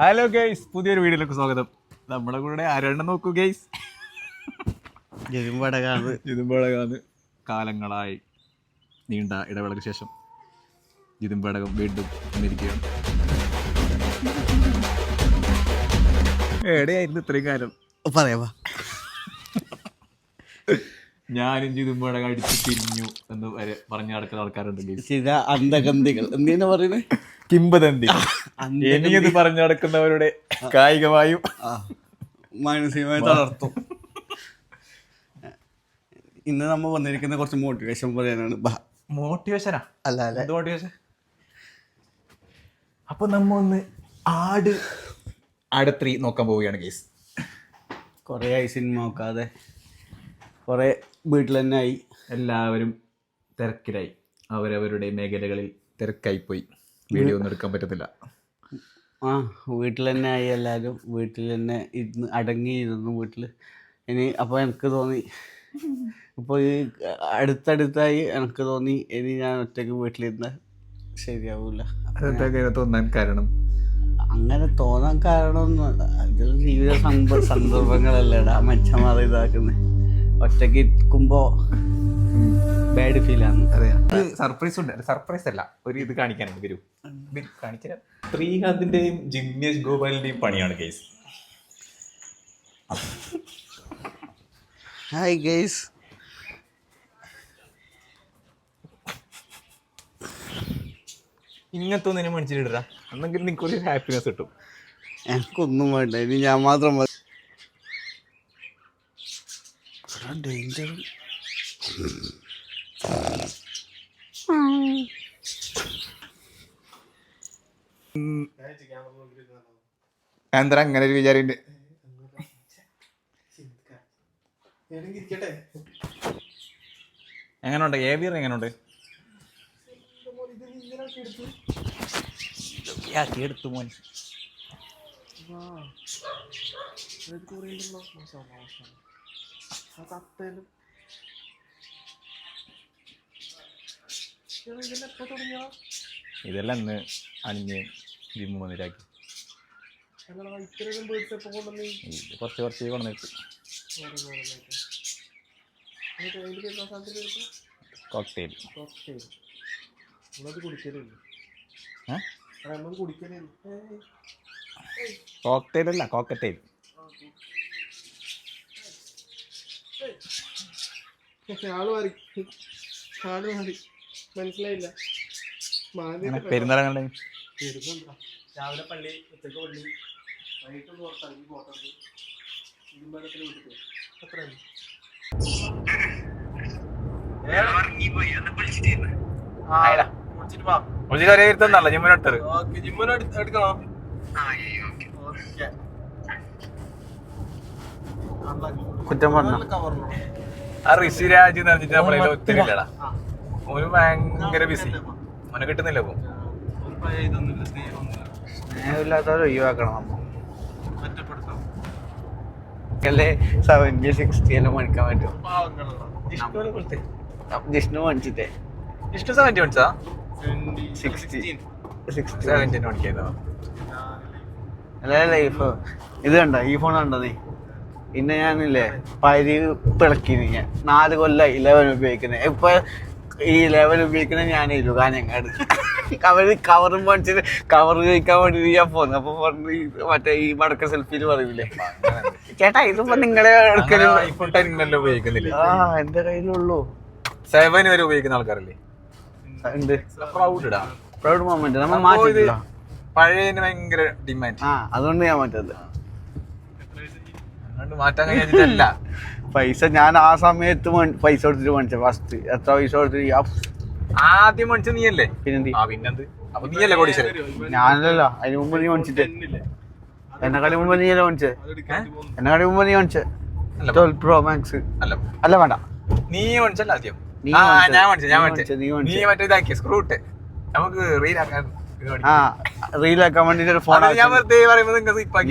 Hello guys, പുതിയൊരു വീഡിയോയിലേക്ക് സ്വാഗതം. നമ്മുടെ കൂടെ ആരെണ്ണം നോക്കൂ ഗൈസ്. ജിതുംപടകാന്ന് കാലങ്ങളായി നീണ്ട ഇടവേളയ്ക്ക് ശേഷം ജിതുംപടകം വീണ്ടും വന്നിരിക്കുകയാണ്. എവിടെയായിരുന്നു ഇത്രയും കാലം? പറയാ ഞാനും ജിതുംപടകം അടിച്ച് പിരിഞ്ഞു എന്ന് വരെ പറഞ്ഞു നടക്കുന്ന ആൾക്കാരുണ്ട് ഗൈസ്. ചില അന്ധകന്തികൾ എന്തിനാ പറയുന്നത്? കിംബദന്തി എനിയത് പറഞ്ഞു നടക്കുന്നവരുടെ കായികമായും മാനസികമായി തളർത്തും. ഇന്ന് നമ്മൾ വന്നിരിക്കുന്ന കുറച്ച് മോട്ടിവേഷൻ പറയാനാണ്. മോട്ടിവേഷനാ? അല്ല എന്ത് മോട്ടിവേഷൻ? അപ്പൊ നമ്മ ഒന്ന് ആട് 3 നോക്കാൻ പോവുകയാണ് ഗൈസ്. കുറേ ആയി സിനിമ നോക്കാതെ, കുറേ വീട്ടിൽ തന്നെ ആയി. എല്ലാവരും തിരക്കിലായി, അവരവരുടെ മേഖലകളിൽ തിരക്കായിപ്പോയി. വീഡിയോ ഒന്നും എടുക്കാൻ പറ്റത്തില്ല. വീട്ടിൽ തന്നെ ആയി, എല്ലാവരും വീട്ടിൽ തന്നെ ഇരുന്ന് അടങ്ങിയിരുന്നു വീട്ടിൽ. ഇനി അപ്പോൾ എനിക്ക് തോന്നി, ഇപ്പോൾ ഈ അടുത്തടുത്തായി എനിക്ക് തോന്നി ഇനി ഞാൻ ഒറ്റയ്ക്ക് വീട്ടിലിരുന്ന് ശരിയാവില്ല. തോന്നാൻ കാരണം അങ്ങനെ തോന്നാൻ കാരണമൊന്നുമല്ല, അതിൽ ജീവിത സന്ദർഭങ്ങളല്ലേടാ മനുഷ്യന്മാർ ഇതാക്കുന്നത്. ഒറ്റയ്ക്ക് ഇരിക്കുമ്പോൾ ബാഡ് ഫീലാണ്. സർപ്രൈസ് ഉണ്ട്. സർപ്രൈസ് അല്ല, ഒരു ഇത് കാണിക്കാനുണ്ട്. വരൂ കാണിച്ചാൽ. ശ്രീകാന്തിന്റെയും ജിഗ്നേഷ് ഗോപാലിന്റെയും പണിയാണ് ഗൈസ്. Hi guys. ഇങ്ങനത്തെ ഒന്നിനെ മേടിച്ചിട്ടിടാ, എന്നെങ്കിലും നിനക്കൊരു ഹാപ്പിനെസ് കിട്ടും. എനിക്കൊന്നും വേണ്ട, ഇനി ഞാൻ മാത്രം മതി. ഡേഞ്ചർ. എന്താ അങ്ങനെ ഒരു വിചാരമുണ്ട്? എങ്ങനെയുണ്ട് ഏവിയർ? എങ്ങനെയുണ്ട്? എടുത്തു മോൻ. ഇതെല്ലാം ഇന്ന് അണിഞ്ഞ് ജിമ്മ് വന്നിട്ടാക്കി കുറച്ച് കൊണ്ടുവന്നിട്ട് കോക്ടെയിൽ. കോക്ടെയിൽ അല്ല, കോക്കറ്റെയിൽ. മനസ്സിലായില്ല. പെരുന്നാളെ രാവിലെ പള്ളി, ഉച്ചക്ക് പള്ളി, വൈകിട്ട് പുറത്തിറങ്ങി പോട്ടത് ഇരുമ്പടത്തിൽ വിട്ടിട്ട് അത്രയല്ല. കുറ്റം പറഞ്ഞു. ആ ഋഷിരാജ് എന്ന് പറഞ്ഞിട്ട് നമ്മളെ ഒത്തിരില്ലടാ, ഒരു ഭയങ്കര ബിസി, മോനെ കിട്ടുന്നില്ല. ഇപ്പൊ സ്നേഹമില്ലാത്തവരെ ഒഴിവാക്കണം. നമ്മല്ലേ 70, 60 എല്ലാം മേടിക്കാൻ പറ്റും. ജിഷ്ണു മേടിച്ചിട്ടേ ജിഷ്ണു 70 മേടിച്ചാ 60 മേടിക്കാ. അല്ല ലൈഫ് ഇത് കണ്ട, ഈ ഫോൺ കണ്ടോ നീ? പിന്നെ ഞാനില്ലേ പരി പിളക്കിന് ഞാൻ 4 കൊല്ലം 11 ഉപയോഗിക്കുന്നത്. ഇപ്പൊ ഈ 11 ഉപയോഗിക്കുന്നത് ഞാനില്ല. കാഞ്ഞങ്ങാട് അവര് കവറും മേടിച്ചിട്ട് കവർ ഉപയോഗിക്കാൻ വേണ്ടി ഞാൻ പോന്നു. അപ്പൊ പറഞ്ഞു മറ്റേ ഈ വടക്ക സെൽഫിയിൽ പറയൂലേ, ചേട്ടാ ഇതിപ്പോ നിങ്ങളെ ഉപയോഗിക്കുന്നില്ല. എന്റെ കയ്യിലുള്ളൂ. 7 വരെ ഉപയോഗിക്കുന്ന ആൾക്കാരല്ലേ ഉണ്ട്. പ്രൗഡ് മൊമെന്റ് നമ്മൾ മാറ്റില്ല. പഴയതിന് ഭയങ്കര ഡിമാൻഡ്. അതുകൊണ്ട് ഞാൻ മാറ്റത്. മാറ്റാൻ കഴിഞ്ഞിട്ടല്ല. പൈസ ഞാൻ ആ സമയത്ത് പൈസ കൊടുത്തിട്ട് മേടിച്ച. ഫസ്റ്റ് എത്ര പൈസ കൊടുത്തിട്ട്? ആദ്യം മേടിച്ചത് നീയല്ലേ? പിന്നെന്ത്? അപ്പൊ നീയല്ലേ കോടീശ്വരൻ? ഞാനല്ലല്ലോ, അതിന് മുമ്പ് നീ മേടിച്ചിട്ട്. എന്നെക്കാളി മുമ്പ് നീയല്ലേ മേടിച്ചത്? എന്നെക്കാളി മുമ്പ് നീ മേടിച്ചത് 12 Pro Max അല്ല വേണ്ട, നീ മേടിച്ചല്ല ആദ്യം. ഞാൻ മേടിച്ചു. നീ മറ്റേ ഇതാക്കിയ സ്ക്രൂട്ട് നമുക്ക് റീലാക്കാൻ വേണ്ടിട്ട് ഒരു ഫോൺ.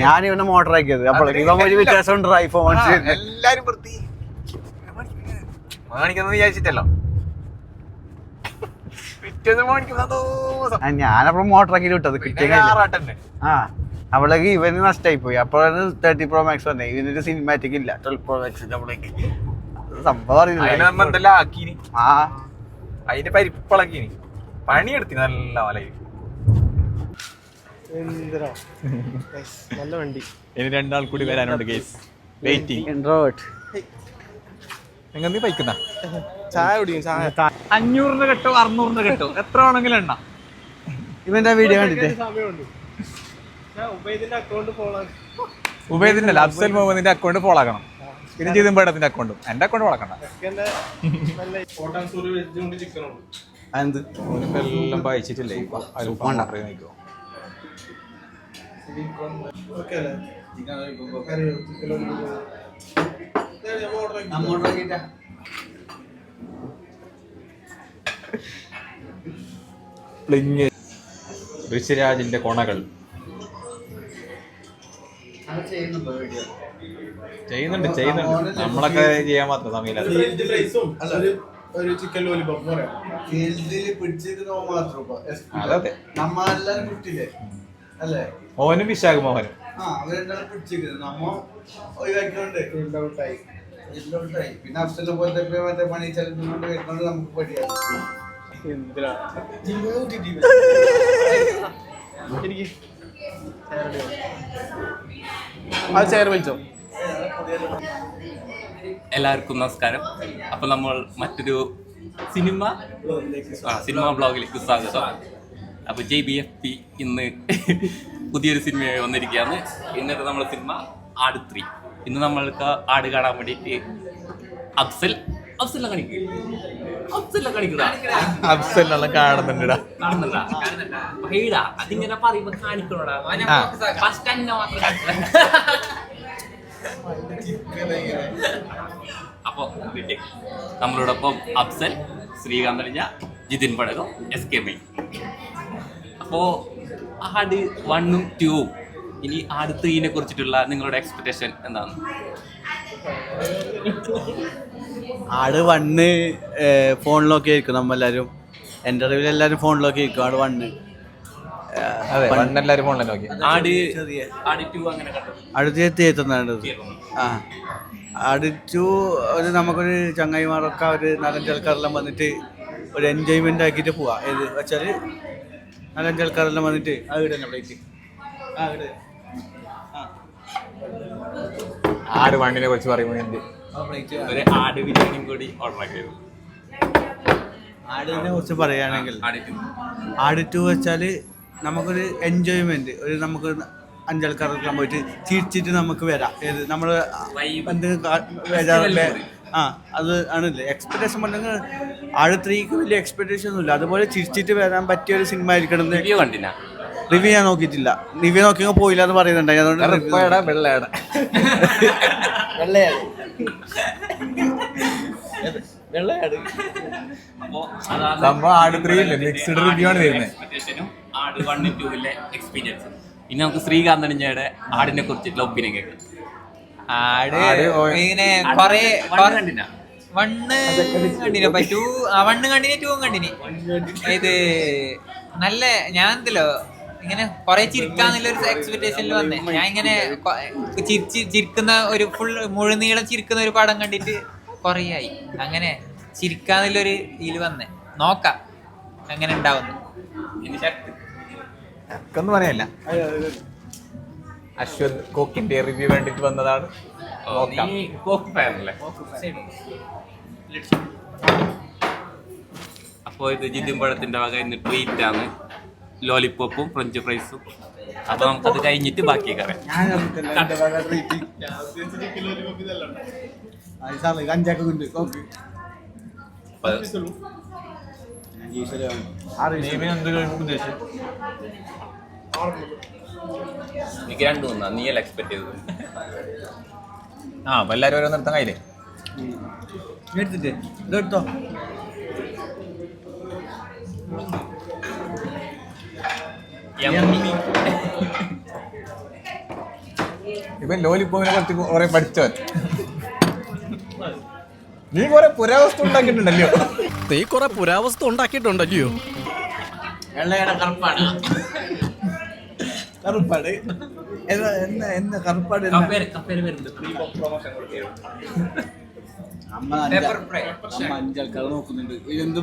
ഞാൻ ഇവനെ മോട്ടർ ആക്കിയത്. അപ്പോൾ വ്യത്യാസം ഉണ്ട്. ഐഫോൺ എല്ലാരും കാണിക്കുന്നത് വിചാരിച്ചിട്ടല്ലോ. ഞാനപ്പോ മോട്ടർ ആക്കി വിട്ടത്. കിട്ടിയ അവിടേക്ക് ഇവന് നഷ്ടമായി പോയി. അപ്പോഴാണ് 30 Pro Max വന്നത്. ഇവനൊരു സിനിമാറ്റിക് ഇല്ല 12 Pro Max അവിടേക്ക് സംഭവം അറിയില്ല. ആ അതിന്റെ പരിപ്പിളക്കീനി പണിയെടുത്തി നല്ല വലയിൽ. എന്തിനാ നല്ല വണ്ടി. ഇനി 2 ആൾ കൂടി വരാനുണ്ട് കേസ്. വെയിറ്റിംഗ്. ഇൻട്രോവേർട്ട്. നിങ്ങൾ നീ പൈക്കുന്ന ചായ കുടിക്കും. ചായ 500 കിട്ടോ 600 കിട്ടോ എത്ര വേണമെങ്കിലും എണ്ണ. ഇവന്റെ വീഡിയോ കണ്ടിട്ട് സമയമുണ്ട്. ഉബൈദിന്റെ അക്കൗണ്ട് ഫോളോ ഉബൈദിന്റെ അല്ല, അഫ്സൽ മുഹമ്മദിന്റെ അക്കൗണ്ട് ഫോളോ ആക്കണം. പിന്നെ ജിതിൻ പേടത്തിന്റെ അക്കൗണ്ടും എന്റെ അക്കൗണ്ട് വളക്കണം. എന്ത് എല്ലാം വായിച്ചിട്ടില്ലേ ഋഷിരാജിന്റെ കൊണകൾ ചെയ്യുന്നുണ്ട്. നമ്മളൊക്കെ ചെയ്യാൻ മാത്രം സമയമില്ല. ഒരു ചിക്കൻ ലോലിപോപ്പ് അതെ നമ്മളെല്ലാരും കുട്ടിയില്ലേ അല്ലേ? മോഹനും വിശാഖ് മോഹനും പിന്നെ അഫ്സലിനെ പോലത്തെ മറ്റേ പണി ചെലുത്തുകൊണ്ട് വരുന്നത് നമുക്ക് പഠിക്കാം. എനിക്ക് അത് ചെയർ വലിച്ചോ. എല്ലാവർക്കും നമസ്കാരം. അപ്പോൾ നമ്മൾ മറ്റൊരു സിനിമ ബ്ലോഗിലേക്ക് സ്വാഗതം. അപ്പോൾ JBFP ഇന്ന് പുതിയൊരു സിനിമയായി വന്നിരിക്കുകയാണ്. ഇന്നത്തെ നമ്മുടെ സിനിമ ആട് 3. ഇന്ന് നമ്മൾക്ക് ആട് കാണാൻ വേണ്ടിയിട്ട് അഫ്സലിനെ കാണുന്നുണ്ടാ. അതിങ്ങനെ പറയുമ്പോ കാണിക്കണോടാ. അപ്പൊ നമ്മളോടൊപ്പം അഫ്സൽ, ശ്രീകാന്ത് അണിഞ്ഞ, ജിതിൻ പടകം, SK മെയിൻ. അപ്പോ ആട് 1ഉം 2ഉം ഇനി ആട് 3നെ കുറിച്ചിട്ടുള്ള നിങ്ങളുടെ എക്സ്പെക്ടേഷൻ എന്താണ്? ആട് 1 ഫോണിലൊക്കെ ആയിരിക്കും നമ്മളെല്ലാരും. എൻ്റെ അറിവിൽ എല്ലാവരും ഫോണിലൊക്കെ ആയിരിക്കും ആട് 1. എല്ലാവരും ഫോണിൽ നോക്കി. ആട് 2 അങ്ങനെ കണ്ടു. അടുത്ത് തിയേറ്ററിനാണ്. ആ ആട് 2 ഒരു നമുക്കൊരു ചങ്ങായിമാരൊക്കെ ഒരു 4-5 ആൾക്കാരെല്ലാം വന്നിട്ട് ഒരു എൻജോയ്മെൻ്റ് ആക്കിയിട്ട് പോവാം. ഏത് വെച്ചാൽ 4-5 ആൾക്കാരെല്ലാം വന്നിട്ട് ആ വീട് തന്നെ പ്ലേറ്റ് ആട് 1നെ കുറിച്ച് പറയുമ്പോൾ ഒരു ആട് ബിരിയാണിയും കൂടി ഓർഡർ ആക്കിയത്. ആടിനെ കുറിച്ച് പറയുകയാണെങ്കിൽ ആട് 2 വെച്ചാൽ നമുക്കൊരു എൻജോയ്മെന്റ്, ഒരു നമുക്ക് 5 ആൾക്കാർക്കെല്ലാം പോയിട്ട് ചിരിച്ചിട്ട് നമുക്ക് വരാം. ഏത് നമ്മൾ അത് ആണല്ലേ എക്സ്പെക്ടേഷൻ പറഞ്ഞെങ്കിൽ ആട് 3ക്ക് വലിയ എക്സ്പെക്ടേഷൻ ഒന്നുമില്ല. അതുപോലെ ചിരിച്ചിട്ട് വരാൻ പറ്റിയ ഒരു സിനിമ ആയിരിക്കണം. റിവ്യൂ ഞാൻ നോക്കിയിട്ടില്ല. റിവ്യൂ നോക്കിയാൽ പോയില്ല എന്ന് പറയുന്നുണ്ടായി. അതുകൊണ്ട് ആട് 1 2 എക്സ്പീരിയൻസ്. ഇനി നമുക്ക് ശ്രീകാന്ത് അണിഞ്ഞയുടെ ആടിനെ കുറിച്ചിട്ടുള്ള ഒപ്പീനിയൻ കേൾക്കാം. ഇങ്ങനെ കൊറേ കണ്ടിന 1 കണ്ടിന് 2 കണ്ടിന് 2 കണ്ടിന്. ഇത് നല്ല ഞാൻ എന്തല്ലോ ഇങ്ങനെ കൊറേ ചിരിക്കാന്നുള്ളൊരു എക്സ്പെക്ടേഷനിൽ വന്നേ. ഞാൻ ഇങ്ങനെ ചിരിക്കുന്ന ഒരു ഫുൾ മുഴുനീളം ചിരിക്കുന്ന ഒരു പടം കണ്ടിട്ട് കൊറേ ആയി. അങ്ങനെ ചിരിക്കാന്നുള്ളൊരു ഇതിൽ വന്നേ. നോക്കാം എങ്ങനെ ഉണ്ടാവുന്നു. ഒന്നും പറയാനില്ല. അശ്വത് കോക്കിന്റെ റിവ്യൂ വേണ്ടിട്ട് വന്നതാണ്. അപ്പോൾ ഇത് ജിതിൻ പഴത്തിന്റെ വക ഇന്ന് ട്രീറ്റ് ആണ്. ലോലിപോപ്പും ഫ്രഞ്ച് ഫ്രൈസും. അപ്പൊ നമുക്കത് കഴിഞ്ഞിട്ട് ബാക്കി കറിയാം. എനിക്ക് 2 തന്നാ. നീയല്ല എക്സ്പെക്ട് ചെയ്തത്. അപ്പൊ എല്ലാരും ഓരോ നിർത്താൻ കഴിയില്ലേ? എടുത്തിട്ട് ഇതെടുത്തോ. ഇവൻ ലോലിപോപ്പിനെ കുറിച്ച് കുറെ പഠിച്ചവൻ. നീ കുറെ പുരാവസ്തു ഉണ്ടാക്കിയിട്ടുണ്ടല്ലോ. കറുപ്പാണ്. എന്താ കറുപ്പാട് കപ്പേര് വരുന്നുണ്ട് ഫ്രീ പ്രൊമോഷൻ കൊടുക്കുകയാണ്. അമ്മ Pepper fry. അഞ്ചാൾക്കാർ നോക്കുന്നുണ്ട് ഇതെന്ത്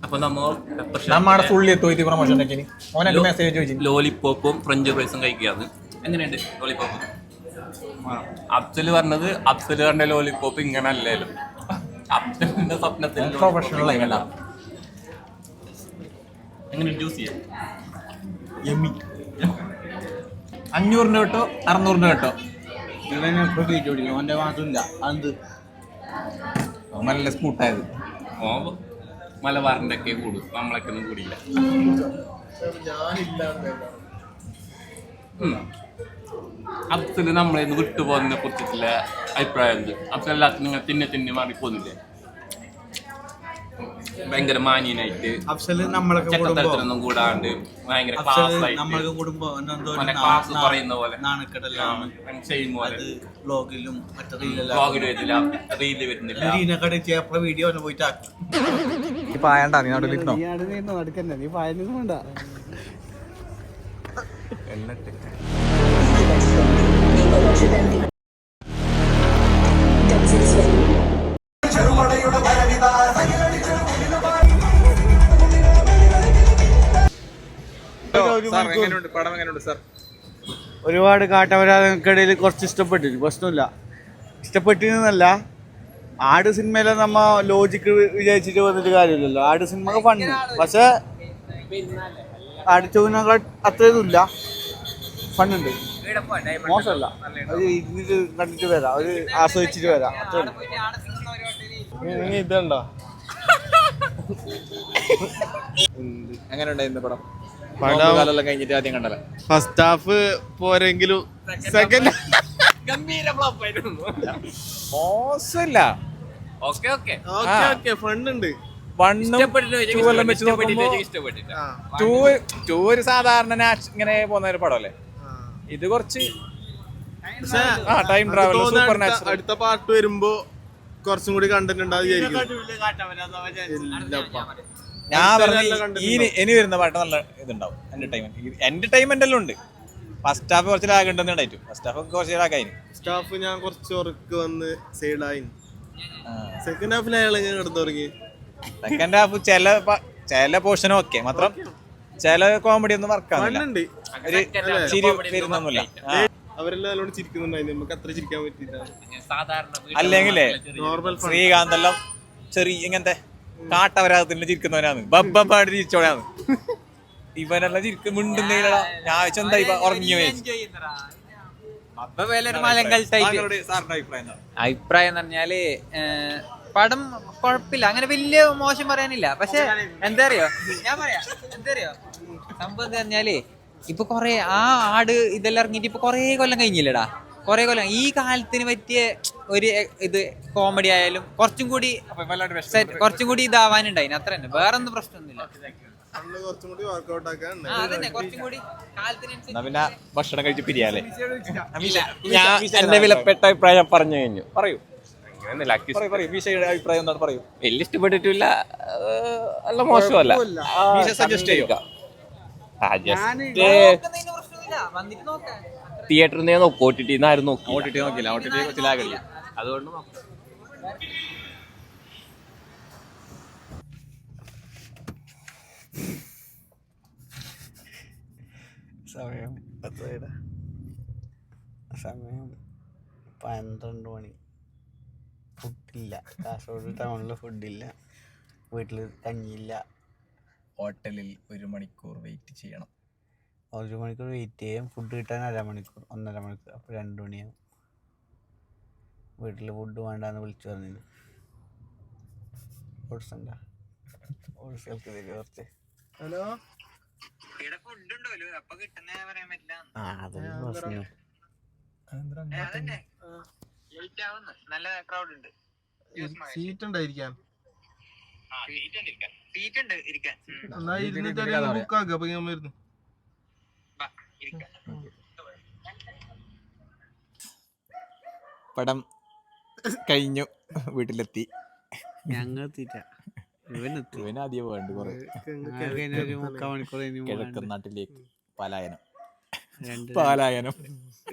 അപ്പൊ നമ്മുടെ ഫുള്ളി എത്തോയിട്ട് പ്രൊമോഷൻ ഉണ്ടാക്കി ഓനെ മെസ്സേജ് ചോദിച്ചു ലോലിപ്പോപ്പും ഫ്രഞ്ച് ഫ്രൈസും കഴിക്കുകയാണ്. എങ്ങനെയുണ്ട് ലോലിപ്പോപ്പ്? അഫ്സല് പറഞ്ഞ ലോലിപ്പോപ്പ് ഇങ്ങനെ അല്ലല്ലോ. അഫ്സലിന്റെ സ്വപ്നത്തിൽ പ്രൊഫഷണൽ ആയില്ല. എങ്ങനെ ജ്യൂസ് ചെയ്യാം? 500 കേട്ടോ 600 കേട്ടോ ഓന്റെ മാത്രമില്ല അത് നല്ല സ്കൂട്ടായത്. മലബാറിന്റെ ഒക്കെ കൂടും, നമ്മളൊക്കെ ഒന്നും കൂടിയില്ല. അഫ്സല് നമ്മളെ വിട്ടുപോകുന്നതിനെ കുറിച്ചിട്ടുള്ള അഭിപ്രായം എന്ത്? അഫ്സൽ എല്ലാത്തിനും ഇങ്ങനെ തിന്നെ മാറിപ്പോന്നില്ലേ? ഭയങ്കര മാന്യനായിട്ട് അഫ്സല് നമ്മളൊക്കെ ചെക്കത്തരത്തിലൊന്നും കൂടാണ്ട് ഭയങ്കര ക്ലാസ് നമ്മളൊക്കെ കൂടുമ്പോ ക്ലാസ് പറയുന്ന പോലെ നാണക്കെട്ടല്ലാണ് ചെയ്യുന്ന പോലെ ബ്ലോഗിലും മറ്റേ റീലെല്ലാം വ്ളോഗിൽ വരുന്നില്ല, റീല് വരുന്നില്ല. റീനക്കട ചേപ്പ വീഡിയോ പോയിട്ട് ആക്കും. പായണ്ട നീ അവിടെ നിൽക്കണോ? നടക്കന്നെ നീ പായൊന്നും വേണ്ട. ഒരുപാട് കാട്ടവരാതിടയിൽ കുറച്ച് ഇഷ്ടപ്പെട്ടില്ല, പ്രശ്നമില്ല. ഇഷ്ടപ്പെട്ടിരുന്നല്ല, ആട് സിനിമയിലെ നമ്മ ലോജിക്ക് വിചാരിച്ചിട്ട് വന്നിട്ട് കാര്യമില്ലല്ലോ. ആട് സിനിമ ഫണ്ട്, പക്ഷെ ആട് ചോദിനേക്കാൾ അത്ര ഇതുമില്ല, ഫണ്ടുണ്ട്, മോശമല്ല. ഒരു ഇരുന്നിട്ട് കണ്ടിട്ട് വരാം, ഒരു ആസ്വദിച്ചിട്ട് വരാം. ഇതുണ്ടോ എങ്ങനെ ഉണ്ടായിരുന്നു പടം? പടം കഴിഞ്ഞിട്ട് ആദ്യം കണ്ടല്ലോ. ഫസ്റ്റ് ഹാഫ് പോരെങ്കിലും സെക്കൻഡ് മോശമില്ല. ഓക്കെ ഫണ്ട് ഉണ്ട്. ടൂ ഒരു സാധാരണ ഇങ്ങനെ പോകുന്ന ഒരു പടമല്ലേ. ഇത് കുറച്ച് ടൈം ട്രാവൽ, സൂപ്പർ നാച്ചുറൽ. അടുത്ത പാർട്ട് വരുമ്പോ കുറച്ചും കൂടി കണ്ടന്റ് ഉണ്ടാവും വിചാരിക്കും. ഞാൻ പറഞ്ഞു ഇനി വരുന്ന പാട്ട് നല്ല ഇതുണ്ടാവും. എന്റർടൈൻമെന്റ് എല്ലാം ഉണ്ട്. ഫസ്റ്റ് ഹാഫ് കുറച്ച് ലാഗ് ഉണ്ടെന്ന് ഉണ്ടായിട്ടു. ഫസ്റ്റ് ഹാഫ് കുറച്ച് ലാഗായി. സ്റ്റാഫ് ഞാൻ കുറച്ച് ഉറക്ക് വന്ന് സൈഡായി. സെക്കൻഡ് ഹാഫിൽ അയാൾ ഞാൻ കിടന്നു തുടങ്ങി. സെക്കൻഡ് ഹാഫ് ചില പോർഷനും ഓക്കെ, മാത്രം ചില കോമഡി ഒന്നും വർക്കാവുന്നില്ല. ഒരു ചിരി വരുന്നൊന്നുമില്ല. അവരെല്ലാം നല്ലോണം ചിരിക്കുന്നുണ്ടായിരുന്നു, നമുക്ക് അത്ര ചിരിക്കാൻ പറ്റിയില്ല. അല്ലെങ്കിലേ നോർമൽ ശ്രീകാന്തെല്ലാം ചെറിയ ഇങ്ങനത്തെ കാട്ടവരാഗത്തിന് ചിരിക്കുന്നവനാണ്. ബബ്ബാട് ചിരിച്ചോടാണ്. ഇവനെല്ലാം ചിരിക്കും മിണ്ടുന്നില്ലടാ. ഞാൻ എന്തായി ഉറങ്ങിയ അഭിപ്രായം എന്ന് പറഞ്ഞാല് പടം കുഴപ്പമില്ല, അങ്ങനെ വലിയ മോശം പറയാനില്ല. പക്ഷെ എന്താ അറിയോ, ഞാൻ പറയാം എന്താ അറിയോ സംഭവം എന്താ പറഞ്ഞാല്, ഇപ്പൊ കൊറേ ആട് ഇതെല്ലാം ഇറങ്ങിയിട്ട് ഇപ്പൊ കൊറേ കൊല്ലം കഴിഞ്ഞില്ലടാ. കൊറേ കൊല്ലം ഈ കാലത്തിന് പറ്റിയ ഒരു ഇത് കോമഡി ആയാലും കുറച്ചും കൂടി ഇതാവാനുണ്ടായി. അത്ര തന്നെ, വേറെ ഒന്നും പ്രശ്നമൊന്നുമില്ല. കുറച്ചും കൂടി വർക്ക്ഔട്ട് ആക്കാൻ അതന്നെ, കുറച്ചും കൂടി കാലത്തിനനുസരിച്ച്. പിന്നെ ഭക്ഷണം കഴിച്ച് പിരിയാലേ. ഞാൻ എന്റെ വിലപ്പെട്ട അഭിപ്രായം പറഞ്ഞു കഴിഞ്ഞു. പറയൂ അഭിപ്രായം എന്താണ് പറയൂ. വലിയ ഇഷ്ടപ്പെട്ടിട്ടില്ല, നല്ല മോശമല്ല. സജസ്റ്റ് ചെയ്യുക. വന്നിട്ട് നോക്കാം. തിയേറ്ററിൽ നിന്ന് നോക്കും, OTT ആരും നോക്കി. OTT നോക്കില്ല, OTT കുറച്ച് ലാഗല്ല. അതുകൊണ്ട് സമയം 12 മണി. ഫുഡില്ല, കാസർഗോഡ് ടൗണിൽ ഫുഡില്ല, വീട്ടിൽ കഞ്ഞിയില്ല. ഹോട്ടലിൽ 1 മണിക്കൂർ വെയിറ്റ് ചെയ്യണം. 1 മണിക്കൂർ വെയിറ്റ് ചെയ്യും, ഫുഡ് കിട്ടാൻ 1.5 മണിക്കൂർ 1.5 മണിക്കൂർ, അപ്പോൾ 2 മണിയാവും. വീട്ടിൽ ഫുഡ് വേണ്ടാന്ന് വിളിച്ചു പറഞ്ഞു. ഓട്സ് ഉണ്ടാ, ഓട്സ് കുറച്ച്. ഹലോ, അതൊന്നും പ്രശ്നം. സീറ്റ് ഉണ്ടായിരിക്കാൻ എന്നാ ഇരുന്നിട്ട് ബുക്ക് ആക്കുക. അപ്പൊ ഞാൻ വരുന്നു. പടം കഴിഞ്ഞു, വീട്ടിലെത്തി. ഞങ്ങൾ ഇവനാദ്യം വേണ്ട കുറെ ഒരു 3/4 മണിക്കൂർ കിഴക്കൻ നാട്ടിലേക്ക്. പലായനം. രണ്ട് പാലായനം.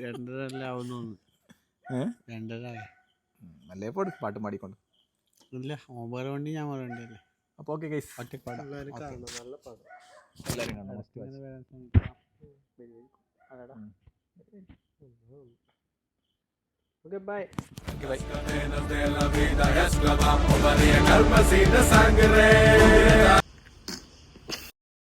2:30 ആവുന്നു. 2:30 നല്ല പാട്ട് പാടിക്കൊണ്ട്. ഇല്ല, ഓമ്പറ വണ്ടി ഞാൻ പറയണ്ടല്ലേ. അപ്പോൾ ഓക്കെ ഗൈസ്, ഒറ്റപ്പാടാ. എല്ലാവരും കാണണം, നല്ല പടം. എല്ലാവരും കാണാം. Okay bye. ബൈ.